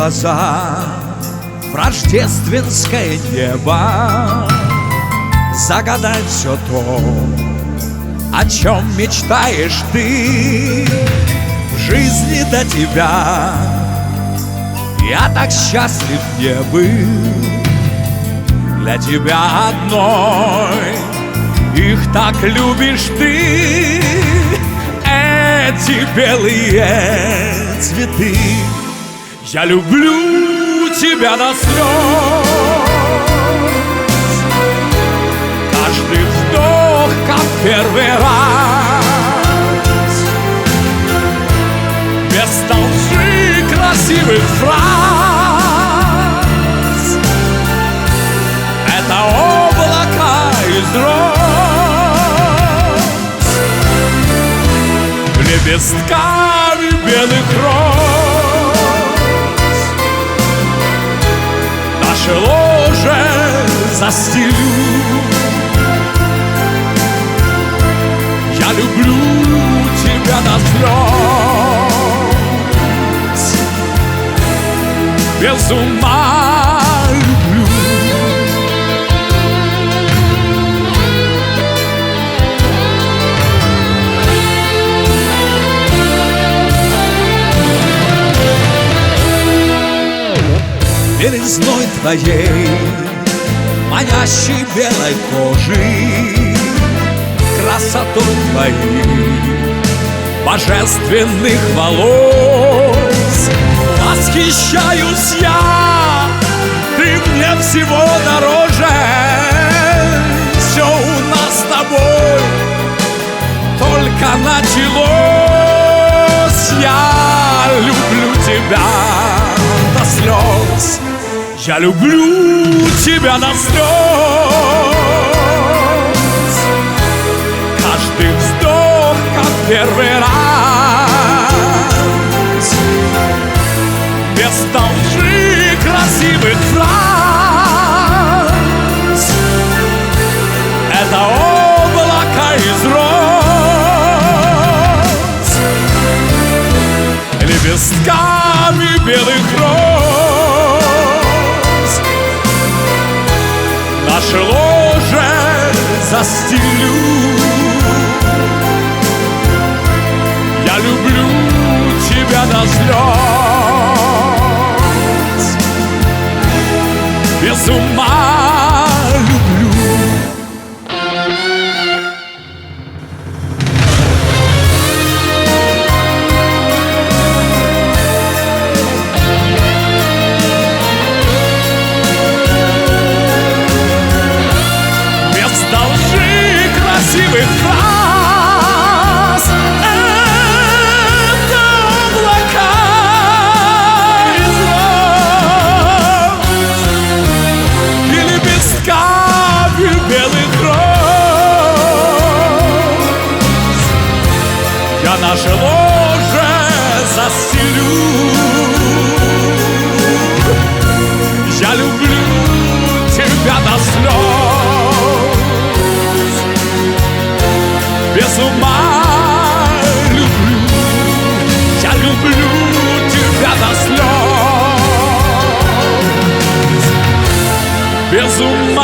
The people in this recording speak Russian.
глаза в рождественское небо, загадать все то, о чем мечтаешь ты. В жизни до тебя я так счастлив не был. Для тебя одной их так любишь ты. Эти белые цветы, я люблю тебя до слез. Каждый вздох, как первый раз, без толщи красивых фраз. Это облака из роз, лепестками белых роз. Наше ложе застелю. Я люблю тебя до слез, без ума люблю. Белизной твоей, манящей белой кожи, красотой твоих божественных волос восхищаюсь я. Ты мне всего дороже. Все у нас с тобой только началось. Я люблю тебя до слез. Я люблю тебя до слез. Каждый вздох, как первый раз, без толщи красивых фраз. Это облака из роз, лепестками белых роз. Наше ложе застелю. Я люблю тебя до слез, без ума люблю. Без толщи красивых фраз. Это облака из роз и лепестками белых роз. Я наше ложе застелю. Я люблю тебя до слез, без ума люблю. Я люблю тебя до слез, без ума.